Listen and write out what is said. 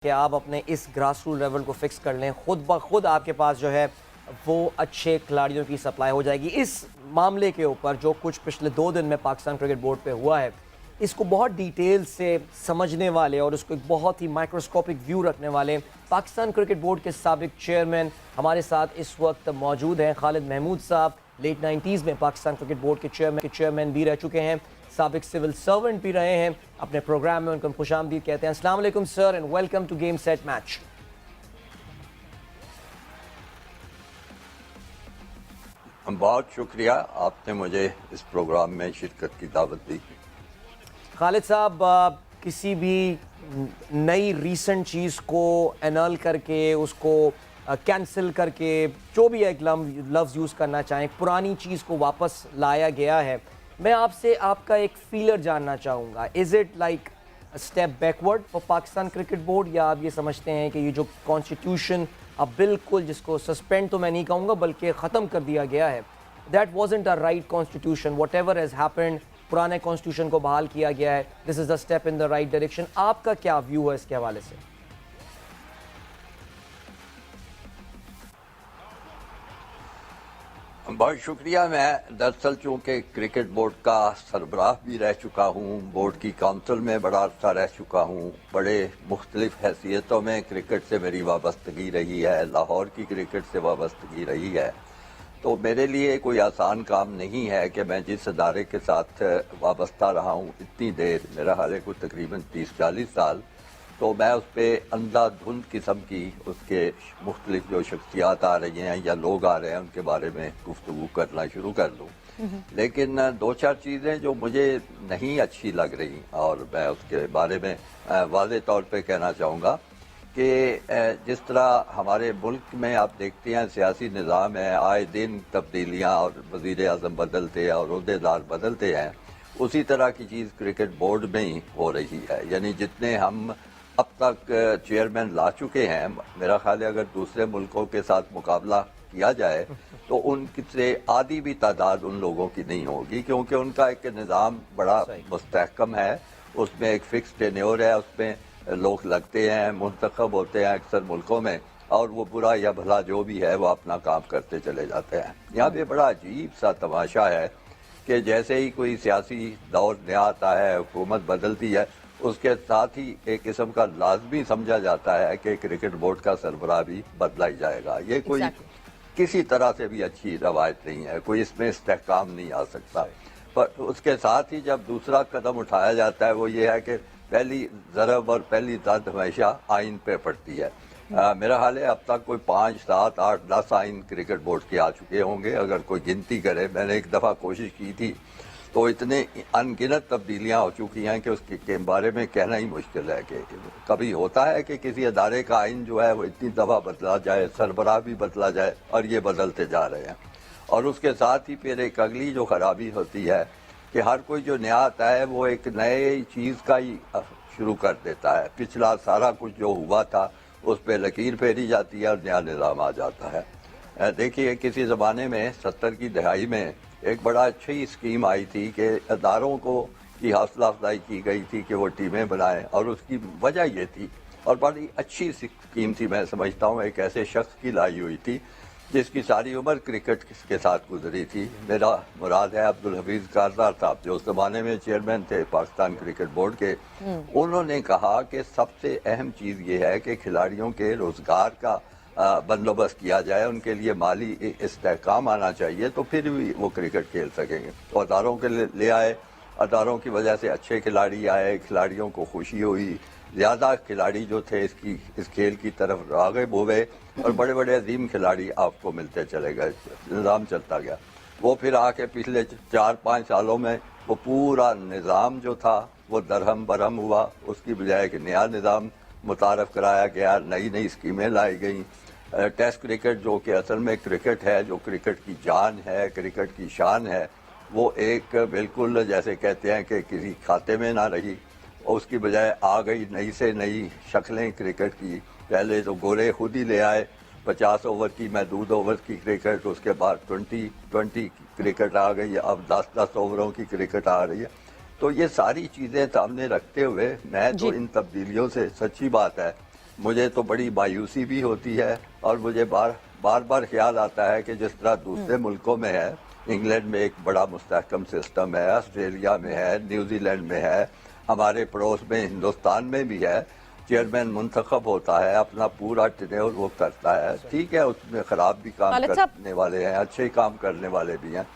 کہ آپ اپنے اس گراس روٹ لیول کو فکس کر لیں، خود بخود آپ کے پاس جو ہے وہ اچھے کھلاڑیوں کی سپلائی ہو جائے گی۔ اس معاملے کے اوپر جو کچھ پچھلے 2 دن میں پاکستان کرکٹ بورڈ پہ ہوا ہے، اس کو بہت ڈیٹیل سے سمجھنے والے اور اس کو ایک بہت ہی مائکروسکوپک ویو رکھنے والے پاکستان کرکٹ بورڈ کے سابق چیئرمین ہمارے ساتھ اس وقت موجود ہیں۔ خالد محمود صاحب لیٹ 90s میں پاکستان کرکٹ بورڈ کے چیئرمین بھی رہ چکے ہیں، سابق سول سرونٹ بھی رہے ہیں۔ اپنے پروگرام میں ان کو خوش آمدید کہتے ہیں۔ السلام علیکم sir and welcome to game set match. بہت شکریہ، آپ نے مجھے اس پروگرام میں شرکت کی دعوت دی۔ خالد صاحب، کسی بھی نئی ریسنٹ چیز کو انل کر کے، اس کو کینسل کر کے، جو بھی ایک لفظ یوز کرنا چاہیں، پرانی چیز کو واپس لایا گیا ہے، میں آپ سے آپ کا ایک فیلر جاننا چاہوں گا۔ Is it like step backward for Pakistan cricket board, یا آپ یہ سمجھتے ہیں کہ یہ جو کانسٹیٹیوشن اب بالکل جس کو سسپینڈ تو میں نہیں کہوں گا بلکہ ختم کر دیا گیا ہے، that wasn't a right constitution, whatever has happened, پرانے کانسٹیٹیوشن کو بحال کیا گیا ہے، this is the step in the right direction. آپ کا کیا ویو ہے اس کے حوالے سے؟ بہت شکریہ۔ میں دراصل چونکہ کرکٹ بورڈ کا سربراہ بھی رہ چکا ہوں، بورڈ کی کونسل میں بڑا عرصہ رہ چکا ہوں، بڑے مختلف حیثیتوں میں کرکٹ سے میری وابستگی رہی ہے، لاہور کی کرکٹ سے وابستگی رہی ہے، تو میرے لیے کوئی آسان کام نہیں ہے کہ میں جس ادارے کے ساتھ وابستہ رہا ہوں اتنی دیر، میرا حال ہے کوئی تقریباً 30-40 سال، تو میں اس پہ اندھا دھند قسم کی اس کے مختلف جو شخصیات آ رہی ہیں یا لوگ آ رہے ہیں ان کے بارے میں گفتگو کرنا شروع کر دوں۔ لیکن 2-4 چیزیں جو مجھے نہیں اچھی لگ رہی اور میں اس کے بارے میں واضح طور پہ کہنا چاہوں گا کہ جس طرح ہمارے ملک میں آپ دیکھتے ہیں سیاسی نظام ہے، آئے دن تبدیلیاں اور وزیر اعظم بدلتے ہیں اور عہدیدار بدلتے ہیں، اسی طرح کی چیز کرکٹ بورڈ میں ہی ہو رہی ہے۔ یعنی جتنے ہم اب تک چیئرمین لا چکے ہیں، میرا خیال ہے اگر دوسرے ملکوں کے ساتھ مقابلہ کیا جائے تو ان سے آدھی بھی تعداد ان لوگوں کی نہیں ہوگی، کیونکہ ان کا ایک نظام بڑا مستحکم ہے، اس میں ایک فکس ٹینیور ہے، اس میں لوگ لگتے ہیں، منتخب ہوتے ہیں اکثر ملکوں میں، اور وہ برا یا بھلا جو بھی ہے وہ اپنا کام کرتے چلے جاتے ہیں۔ یہاں پہ بڑا عجیب سا تماشا ہے کہ جیسے ہی کوئی سیاسی دور نیا آتا ہے، حکومت بدلتی ہے، اس کے ساتھ ہی ایک قسم کا لازمی سمجھا جاتا ہے کہ کرکٹ بورڈ کا سربراہ بھی بدلا ہی جائے گا۔ یہ کوئی کسی طرح سے بھی اچھی روایت نہیں ہے، کوئی اس میں استحکام نہیں آ سکتا۔ پر اس کے ساتھ ہی جب دوسرا قدم اٹھایا جاتا ہے وہ یہ ہے کہ پہلی ضرب اور پہلی زد ہمیشہ آئین پہ پڑتی ہے۔ میرا حال ہے اب تک کوئی 5, 7, 8, 10 آئین کرکٹ بورڈ کے آ چکے ہوں گے اگر کوئی گنتی کرے۔ میں نے ایک دفعہ کوشش کی تھی تو اتنے ان گنت تبدیلیاں ہو چکی ہیں کہ اس کے بارے میں کہنا ہی مشکل ہے کہ کبھی ہوتا ہے کہ کسی ادارے کا آئین جو ہے وہ اتنی دفعہ بدلا جائے، سربراہ بھی بدلا جائے، اور یہ بدلتے جا رہے ہیں۔ اور اس کے ساتھ ہی پھر ایک اگلی جو خرابی ہوتی ہے کہ ہر کوئی جو نیا آتا ہے وہ ایک نئے چیز کا ہی شروع کر دیتا ہے، پچھلا سارا کچھ جو ہوا تھا اس پہ لکیر پھیری جاتی ہے اور نیا نظام آ جاتا ہے۔ دیکھیے کسی زمانے میں 70 کی دہائی میں ایک بڑا اچھی اسکیم آئی تھی کہ اداروں کو کی حوصلہ افزائی کی گئی تھی کہ وہ ٹیمیں بنائیں، اور اس کی وجہ یہ تھی، اور بڑی اچھی اسکیم تھی، میں سمجھتا ہوں ایک ایسے شخص کی لائی ہوئی تھی جس کی ساری عمر کرکٹ کے ساتھ گزری تھی۔ میرا مراد ہے عبدالحفیظ کارزار صاحب، جو اس زمانے میں چیئرمین تھے پاکستان کرکٹ بورڈ کے۔ انہوں نے کہا کہ سب سے اہم چیز یہ ہے کہ کھلاڑیوں کے روزگار کا بندوبست کیا جائے، ان کے لیے مالی استحکام آنا چاہیے، تو پھر بھی وہ کرکٹ کھیل سکیں گے۔ تو اداروں کے لے آئے، اداروں کی وجہ سے اچھے کھلاڑی آئے، کھلاڑیوں کو خوشی ہوئی، زیادہ کھلاڑی جو تھے اس کھیل کی طرف راغب ہو گئے، اور بڑے بڑے عظیم کھلاڑی آپ کو ملتے چلے گئے، نظام چلتا گیا۔ وہ پھر آ کے پچھلے 4-5 سالوں میں وہ پورا نظام جو تھا وہ درہم برہم ہوا، اس کی بجائے ایک نیا نظام متعارف کرایا گیا، نئی اسکیمیں لائی گئیں۔ ٹیسٹ کرکٹ جو کہ اصل میں کرکٹ ہے، جو کرکٹ کی جان ہے، کرکٹ کی شان ہے، وہ ایک بالکل جیسے کہتے ہیں کہ کسی کھاتے میں نہ رہی، اس کی بجائے آ گئی نئی سے نئی شکلیں کرکٹ کی۔ پہلے تو گورے خود ہی لے آئے 50 اوور کی محدود اوور کی کرکٹ، اس کے بعد 20 کرکٹ آ گئی، اب 10 اووروں کی کرکٹ آ رہی ہے۔ تو یہ ساری چیزیں سامنے رکھتے ہوئے میں تو ان تبدیلیوں سے، سچی بات ہے مجھے تو بڑی مایوسی بھی ہوتی ہے اور مجھے بار بار خیال آتا ہے کہ جس طرح دوسرے ملکوں میں ہے، انگلینڈ میں ایک بڑا مستحکم سسٹم ہے، آسٹریلیا میں ہے، نیوزی لینڈ میں ہے، ہمارے پڑوس میں ہندوستان میں بھی ہے، چیئرمین منتخب ہوتا ہے، اپنا پورا ٹینیور وہ کرتا ہے، ٹھیک ہے، اس میں خراب بھی کام خالد صاحب، کرنے والے ہیں، اچھے کام کرنے والے بھی ہیں،